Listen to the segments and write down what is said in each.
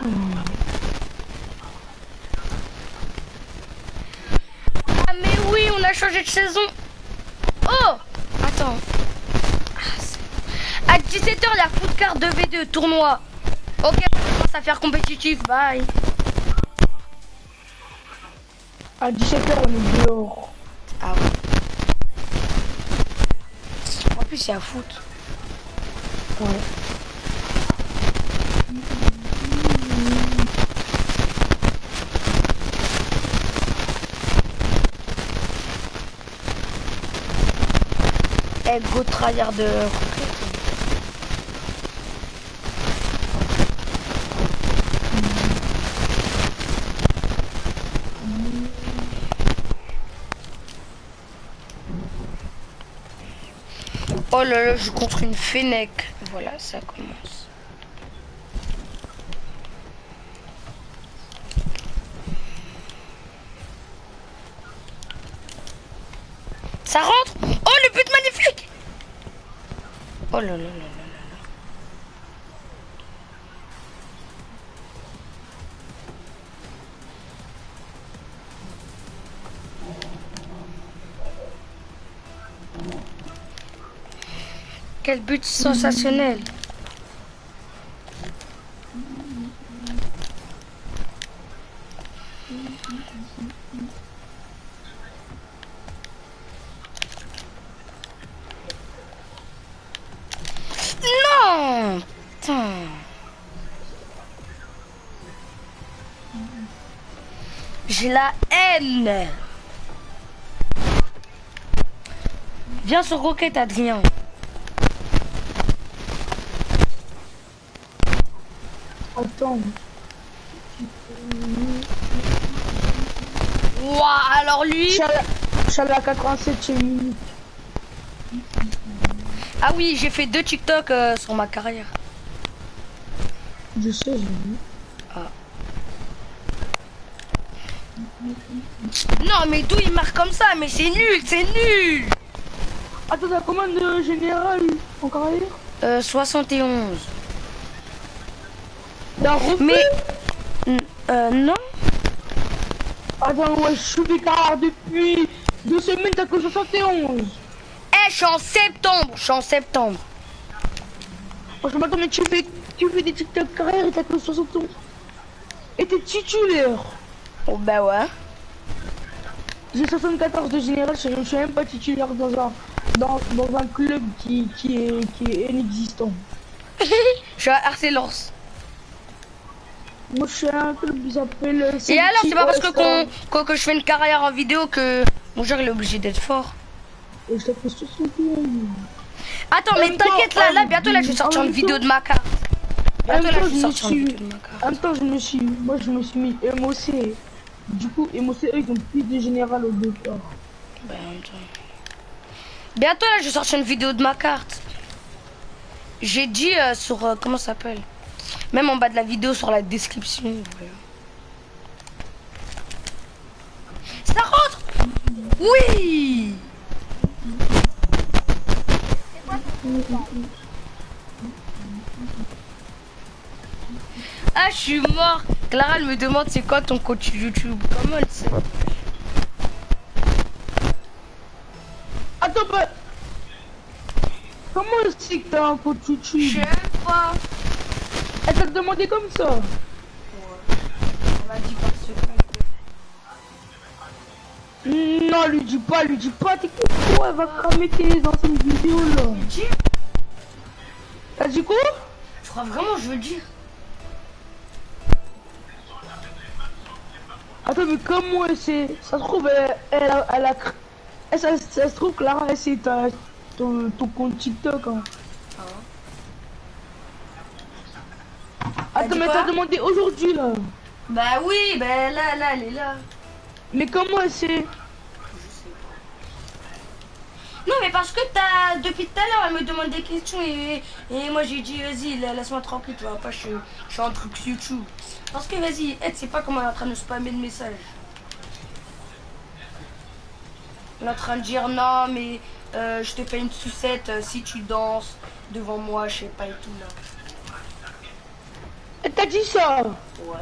Ah mais oui, on a changé de saison. Oh, attends. À 17 h, la footcard 2v2 tournoi. Ok, ça commence à faire compétitif. Bye. À 17 h, on est dehors. Ah ouais. En plus, c'est à foot. Ouais. Eh, go tryharder. Oh là là, je joue contre une Fennec. Voilà, ça commence. Ça rentre. Oh, le but magnifique. Oh là là là là là. Quel but sensationnel. Non. Putain. J'ai la haine. Viens sur Rocket, Adrien. Attends. Ouah, alors lui... Je suis à 87 minutes. Ah oui, j'ai fait 2 TikTok sur ma carrière. Je sais, j'ai vu. Ah. Non, mais d'où il marque comme ça? Mais c'est nul, c'est nul. Attends, t'as combien de général en carrière? 71. T'as refait? Mais... non. Attends, ouais, je suis des carrières depuis 2 semaines, t'as que 71. Eh, je suis en septembre. Je suis en septembre. Franchement, attends, mais tu fais des TikTok carrières et t'as que 71. Et t'es titulaire. Oh bah ouais. J'ai 74 de général, je suis même pas titulaire dans un club qui est inexistant. Je suis à RC Lens. Moi, je suis à un club qui s'appelle... Et alors, c'est pas parce que je fais une carrière en vidéo que mon joueur il est obligé d'être fort. Et je t'ai fait 61. Attends, mais t'inquiète, là, bientôt, là, je vais sortir une vidéo de ma carte. Bientôt, là, je vais sortir une vidéo de ma carte. En même temps, moi, je me suis mis MOC. Du coup, MOC, eux, ils ont plus de général au départ. Ben, en même temps. Bientôt, là, je vais sortir une vidéo de ma carte. J'ai dit sur... comment ça s'appelle? Même en bas de la vidéo, sur la description. Voilà. Ça rentre. Oui. Ah, je suis mort. Clara, elle me demande c'est quoi ton coach YouTube. Comment elle sait? Attends, bah... Comment est-ce que t'as un coach YouTube? Je sais pas. Elle t'a demandé comme ça? Ouais. On m'a dit parce que... Non, lui dis pas, t'es quoi? Elle va cramer tes anciennes vidéos, là. T'as dit quoi? Je crois vraiment je veux le dire. Attends, mais comment elle sait? Ça se trouve, ça se trouve, Clara, elle sait ton compte TikTok, hein. Attends, mais t'as demandé aujourd'hui, là. Bah oui, bah là, elle est là. Mais comment elle sait? Non, mais parce que depuis tout à l'heure, elle me demande des questions et moi j'ai dit, vas-y, laisse-moi tranquille, tu vois pas, je suis en truc YouTube. Parce que vas-y, elle sait pas comment elle est en train de spammer de messages. Elle est en train de dire, non, mais je te fais une sucette si tu danses devant moi, je sais pas et tout là. Elle t'a T'as dit ça? Ouais.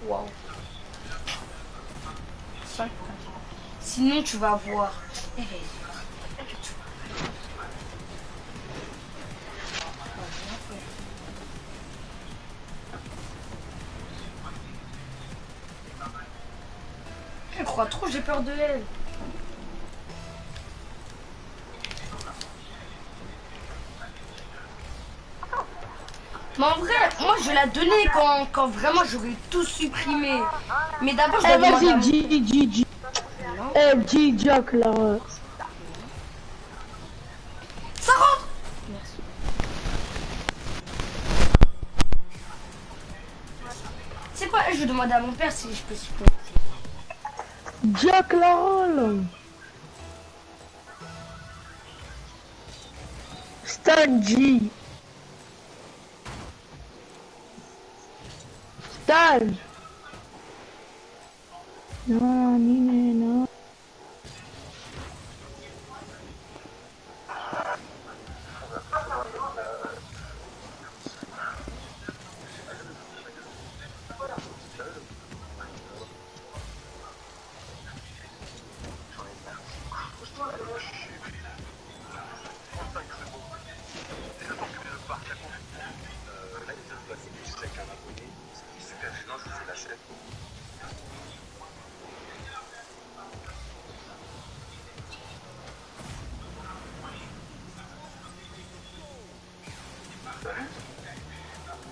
Waouh. 5. Sinon, tu vas voir. Eh, elle croit trop, j'ai peur de elle. Mais en vrai, moi je vais la donner quand vraiment j'aurai tout supprimé. Mais d'abord je Eh, dois demander à vas-y, mon père. dis. Non. Eh, dis, Jack, là. Ça rentre. Merci. C'est quoi? Je vais demander à mon père si je peux supprimer. Jack, la rôle. Stan G. Stan. Non, non.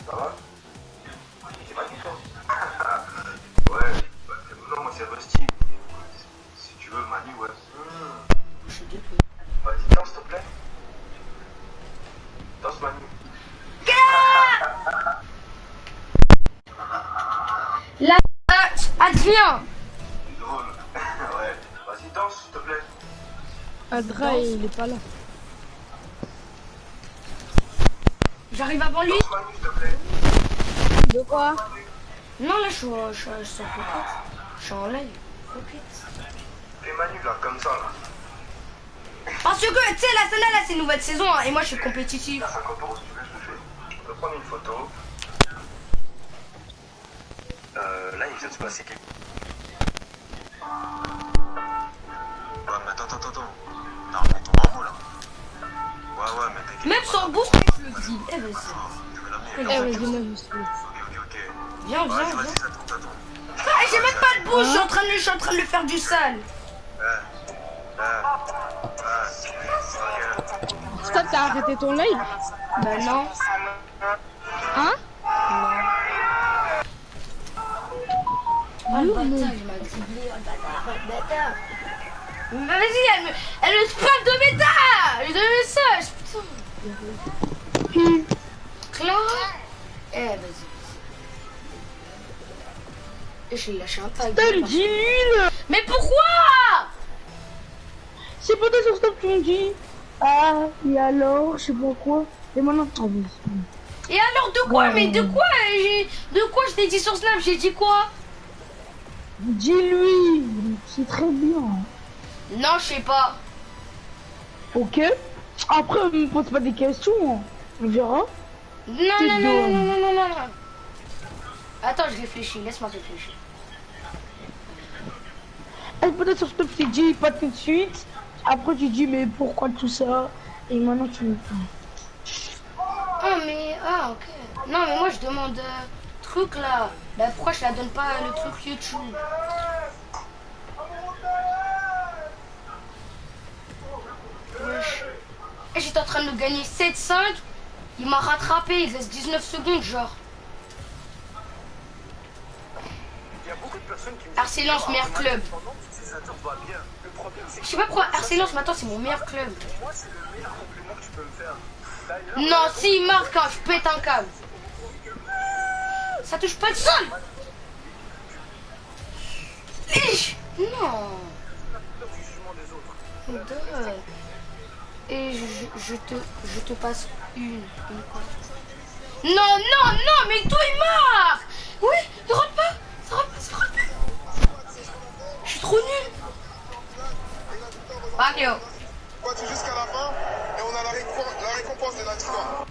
Ça va? C'est pas question. Ouais, non, moi c'est Rusty. Si tu veux, Manu, ouais. Vas-y, danse, s'il te plaît. Danse, Manu. Là, Adrien. Drôle. Ouais. Vas-y, danse, s'il te plaît. Adra, il est pas là. J'arrive avant lui. Danse, Manu, s'il te plaît. De quoi? Non, là, je suis en coquette. Je suis en live. Coquette. Fais Manu, là, comme ça, là. Parce que, tu sais, la scène là, c'est une nouvelle saison. Hein, et moi, je suis compétitif. Il y a 50 € si tu veux, je te fais. On peut prendre une photo. Là, il vient de se passer quelque chose. Ouais, mais attends. Non, mais ton bravo, là. Ouais, mais t'inquiète. Même sans boost, je le dis. Eh, vas-y. Eh, vas-y, moi, je suis. Ok. Viens. Vas-y, attends. Ah, j'ai même pas de boost. Je suis en train de lui faire du sale. Stop, t'as arrêté ton live? Bah non. Hein? Oh le bâtard, il m'a criblé. Oh le bâtard. Mais vas-y, elle me spam de méta. De message. Putain. Clara. Eh, vas-y. Et je l'ai lâché un tag. Stan G, nul! Mais pourquoi? C'est pas sur Stop, tu me dis. Ah, et alors, je sais pas quoi. Et maintenant, ah oui. Et alors de quoi? Ouais. Mais de quoi? De quoi je t'ai dit sur Snap? J'ai dit quoi? Dis-lui, c'est très bien. Non, je sais pas. Ok. Après, me pose pas des questions. On verra. Non. Attends, je réfléchis. Laisse-moi réfléchir. Elle peut-être sur Stop, tu dis pas tout de suite. Après, tu dis, mais pourquoi tout ça? Et maintenant, tu me Ah, ok. Non, mais moi je demande truc là. Bah pourquoi je la donne pas le truc YouTube? Wesh. Et j'étais en train de gagner 7-5. Il m'a rattrapé. Il reste 19 secondes, genre. RC Lens, meilleur club. Je sais pas pourquoi RC Lens maintenant c'est mon meilleur club. Non, s'il marque, hein, je pète un câble. Ça touche pas le sol. Non. Et je te passe une quoi. Non, mais toi il marque. Oui, ne rentre pas. Ça rentre pas. Je suis trop nul. Mario. Jusqu'à la fin et on a la récompense de la victoire.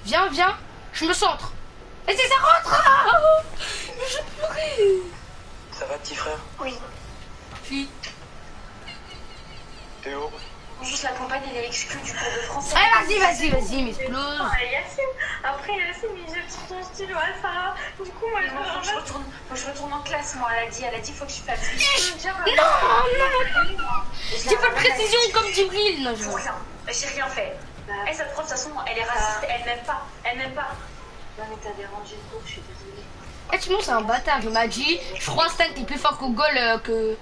Viens, viens. Je me centre. Et c'est ça rentre. Ah, je vais pleurer. Ça va, petit frère? Oui. Puis. Théo? Juste la campagne, elle est exclue du cours de français. Allez, vas-y, m'explose. Yacine, après Yacine, il jette sur son stylo à Sarah. Du coup, moi, je retourne en classe, moi. Elle a dit, faut que je fasse vite. Non. J'ai pas de précision comme Djibril. Non, je Pour vois. rien. J'ai rien fait. Et cette prof, de toute façon, elle est raciste. Elle m'aime pas. Non, mais t'as dérangé le cours, je suis désolée. Eh, tu c'est un bâtard. Il m'a dit, je crois que t'es plus fort qu'au goal que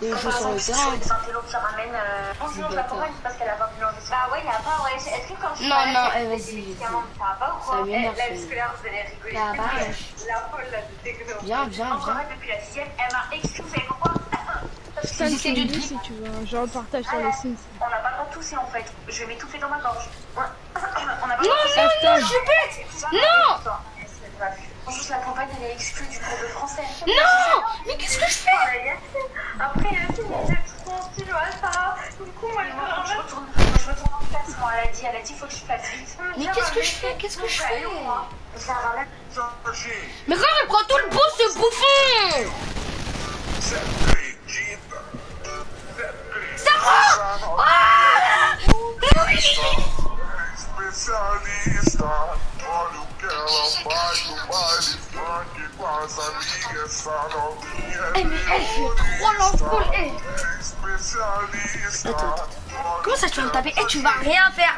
je sur le terrain. Des intellos qui ramènent. Bonjour, je la campagne, c'est parce qu'elle a pas vu l'envie. Bah ouais, il y a pas, ouais. Est-ce que quand je Non, vas-y. ça va pas ou quoi? Ça m'énerve. La scolaire, vous allez rigoler. La vache. La folle, là, de techno. Viens. Encore depuis la 6ème, elle m'a excusé. Pourquoi? Putain, Si c'est tu du me dis tri. si tu veux. Je repartage sur les Sims. On n'a pas le droit de tousser en fait. Je vais m'étouffer dans ma gorge. On n'a pas le Non, droit de tousser. je suis bête. Non. Juste la campagne, elle est exclue du cours de français. Non. Mais qu'est-ce que je fais? Après, Yacine, il jette son stylo à Sarah. Du coup, moi, je retourne en classe. Moi, elle a dit, faut que je fasse vite. Mais qu'est-ce que je fais? Sarah, même. Mais quand elle prend tout le beau, ce bouffon. Sarah. Ah. Oui. Especialista, olha o que ela faz no baile funk com as amigas, essa novinha Eh, mais elle fait trop l'enfoule. Eh. especialista. Comment ça tu vas me taper? Eh, tu vas rien faire.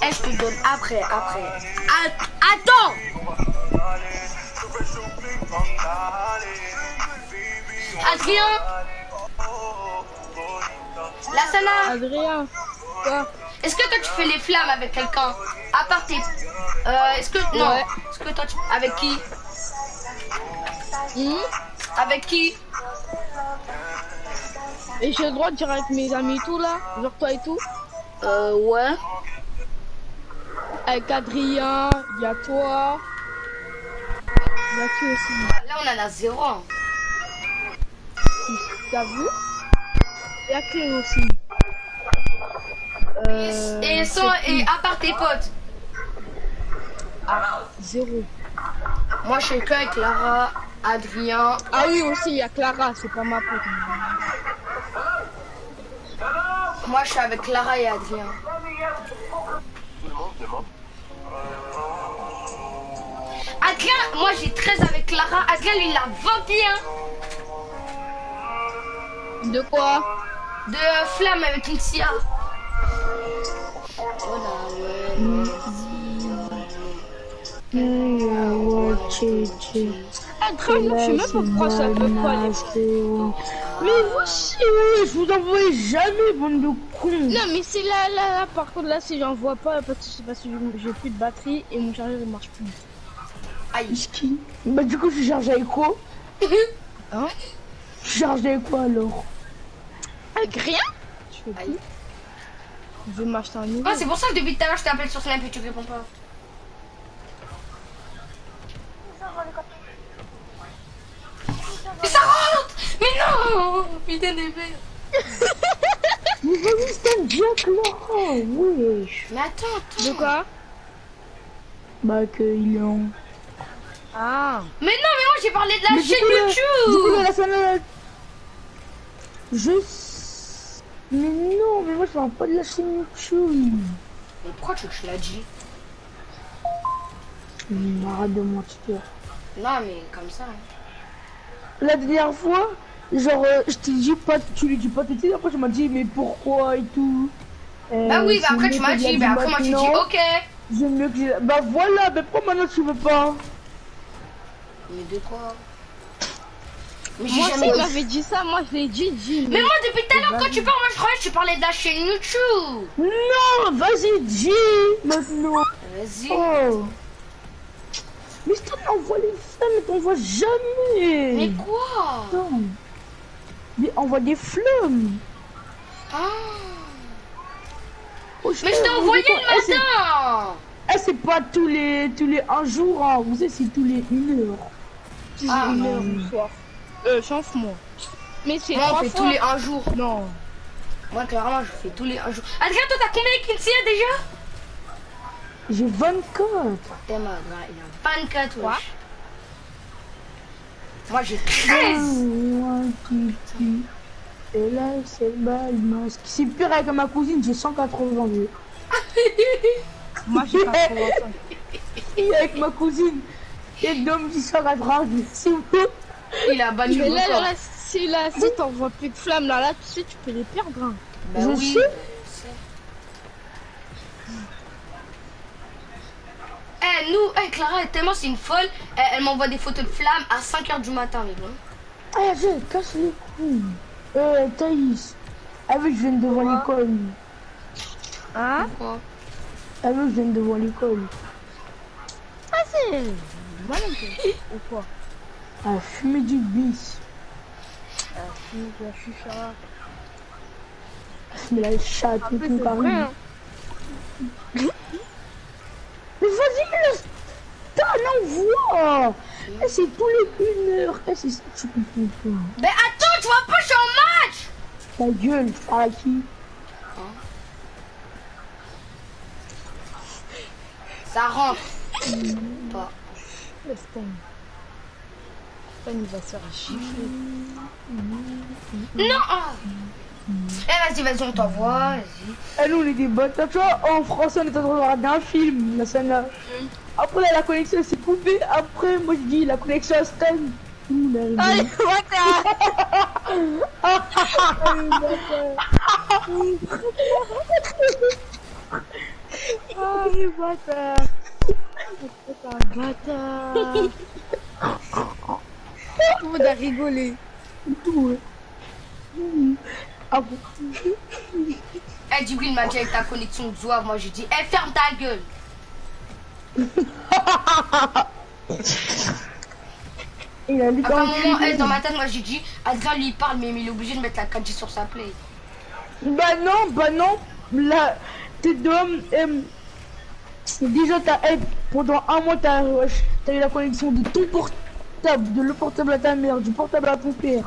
Eh, je te donne après. Attends. Adrien. La Sana. Adrien, quoi? Est-ce que toi tu fais les flammes avec quelqu'un? À part tes... est-ce que... Non. Ouais. Est-ce que toi tu... Avec qui? Avec qui? Et j'ai le droit de dire avec mes amis et tout là? Genre toi et tout? Ouais. Avec Adrien, il y a toi. Il y a qui aussi? Là on en a 0. T'as vu? Il y a qui aussi? Et à part tes potes. Ah, 0. Moi je suis que avec Lara, Adrien. Ah oui, aussi, il y a Clara, c'est pas ma pote. Moi je suis avec Lara et Adrien. Adrien, moi j'ai 13 avec Clara. Adrien lui il a 21 De quoi? de flamme avec une Sia. Adrien, moi, je sais même pas pourquoi ça peut pas les... Mais vous aussi, je vous envoie jamais, bande de cons. Non, mais c'est là, par contre, là, si j'en vois pas, parce que c'est parce que j'ai plus de batterie et mon chargeur ne marche plus. Aïe. Ski. Bah, du coup, je charge avec quoi? Hein? Je charge avec quoi alors? Avec rien? Je fais plus. Je vais m'acheter un nouveau. Ah, c'est pour ça que depuis tout à l'heure je t'appelle sur Snap et tu réponds pas. Mais ça rentre. Mais non. Putain des verres. Mais vas-y, c'est un Jack là. Wesh. Mais attends. De quoi? Bah, qu'il est en... Ah. Mais non, mais moi j'ai parlé de la Mais du chaîne coup, YouTube. la scène, Mais non, mais moi je parle pas de la chaîne YouTube. Mais pourquoi tu veux que je l'ai dit? Arrête de mentir. Non, mais comme ça. La dernière fois, genre, je t'ai dit pas, tu lui dis pas tout de suite, après tu m'as dit mais pourquoi et tout. Bah oui, bah c'est après mieux tu m'as que dit, de la bah après moi tu dis maintenant. ok. J'aime mieux que j'ai... Bah voilà, mais pourquoi maintenant tu veux pas? Mais de quoi? Mais j'ai Moi jamais si il m'avait dit ça, moi je l'ai dit. Mais moi depuis tout à l'heure quand tu parles, moi je croyais que tu parlais de la chaîne YouTube. Non, vas-y, dis maintenant. Vas-y. Oh. Mais je t'envoie les flammes, mais t'envoies jamais. Mais quoi? Attends. Mais envoie des flammes. Ah. Oh, Mais je t'ai envoyé le matin. C'est pas tous les un jour, hein. Vous savez, c'est tous les 1 heure. Tous les Ah, 1 non. heure du soir. Change-moi. Mais c'est Moi on 3 fait fois. tous les 1 jour. Non. Moi clairement je fais tous les 1 jour. Adrien, toi t'as combien avec Kinsia déjà? J'ai 24. T'es malade, il a 24, wesh. Moi j'ai 13. Et là, c'est le bal masque. C'est pire avec ma cousine, j'ai 180 vues. Moi j'ai 85. Et avec ma cousine, et Dom dit 180 vues. C'est bon. Il a battu Mais le là, record. là, si t'envoies plus de flammes, là, tu sais, tu peux les perdre. Hein. Bah Je oui. sais. Eh, nous, Clara, tellement c'est une folle, elle m'envoie des photos de flammes à 5h du matin, mais bon. Ah, je casse les couilles. Thaïs. Ah oui, je viens devant l'école. Hein? Pourquoi? Ah oui, je viens devant l'école. Ah c'est... Voilà, ou quoi? Ah, fumer du bis. Fume de la chicha. Mais la chatte, Après tout c'est carré. vrai, hein. Mais vas-y, laisse. T'en envoie. Eh, c'est tous les 1 heure. Eh, c'est ça que tu comprends pas. Mais attends, tu vois pas, je suis en match. Ta gueule, à qui? Ça rentre. Pas. Le Stan. Stan il va se faire chiffrer. Non. Eh, vas-y, on t'envoie, vas-y. Eh, nous, on est des bâtards. Tu vois, en français, on est en train de regarder un film, la scène là. Après, là, la connexion s'est coupée. Après, moi, je dis la connexion à Stan. Allez, Allez, bâtard. C'est un bâtard. Tout le monde a rigolé. Tout, ah bon. Eh, Djibril m'a dit avec ta connexion zouave, moi j'ai dit, eh, ferme ta gueule. Il a dit À un moment, dans ma tête, moi j'ai dit, Adrien lui il parle, mais il est obligé de mettre la 4G sur sa play. Bah non. Là, t'es d'homme. Déjà, pendant un mois, t'as eu la connexion de ton portable, de le portable à ta mère, du portable à ton père.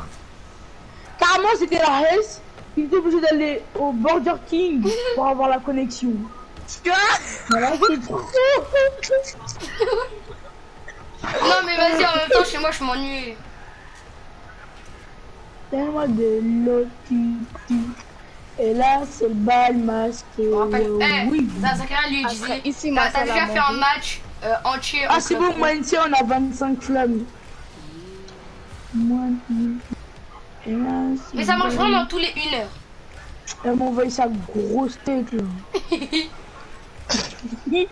Carrément, c'était la S. Il était obligé d'aller au Burger King pour avoir la connexion. Voilà, c'est trop. Non, mais vas-y, en même temps, chez moi, je m'ennuie. Tellement de lotiti. Et là, c'est le bal masqué. Je me rappelle, Oui. Zakaria lui Après, disait, ici, t'as déjà fait un match entier. Ah, c'est bon, moi, ici, on a 25 flammes. Et là, Mais ça marche vraiment tous les 1 heure. Elle m'a envoyé sa grosse tête, là. Adrien,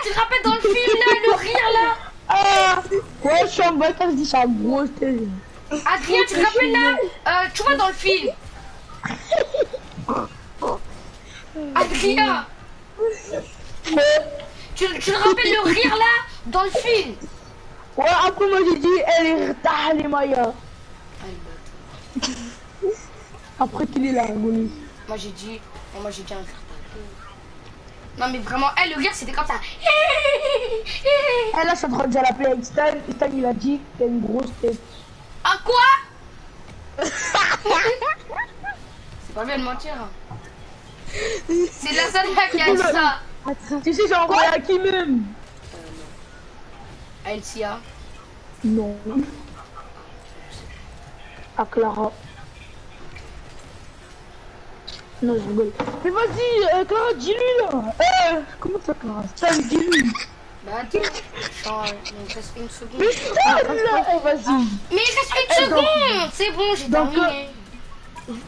tu te rappelles dans le film, là, le rire, là? Ah, ouais, je suis en bâtard, je dis sa grosse tête. Adrien, tu te rappelles, là? Tu vois dans le film? Adrien, tu te rappelles le rire, là, dans le film? Ouais, après, moi, j'ai dit, elle est retard, les Maya. Après qu'il est là, rigolé. Moi j'ai dit un rire. Non mais vraiment, le rire c'était comme ça. Elle là, je suis en train de dire l'appeler avec Stan. Stan, il a dit qu'elle a une grosse tête. Ah quoi? C'est pas bien de mentir. C'est la seule qui a dit ça. Tu sais, j'ai envoyé à qui même? À Elsia. Non. À Clara. Non, je rigole. Mais vas-y, Clara, dis-lui là. Comment ça, Clara? Stan, dis-lui. Bah attends, il me reste une seconde. Mais Stan là, vas-y. Mais il reste une seconde. C'est bon, j'ai terminé.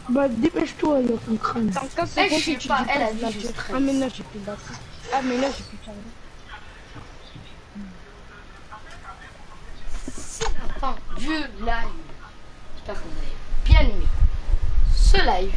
Bah dépêche-toi, il y a ton crâne. Dans 15 Eh, secondes, je sais tu pas, dis elle a pas dit la je tête. stresse. Ah mais là j'ai plus de batterie. Ah mais là j'ai plus de charge. C'est la fin du live. J'espère que vous avez bien aimé ce live.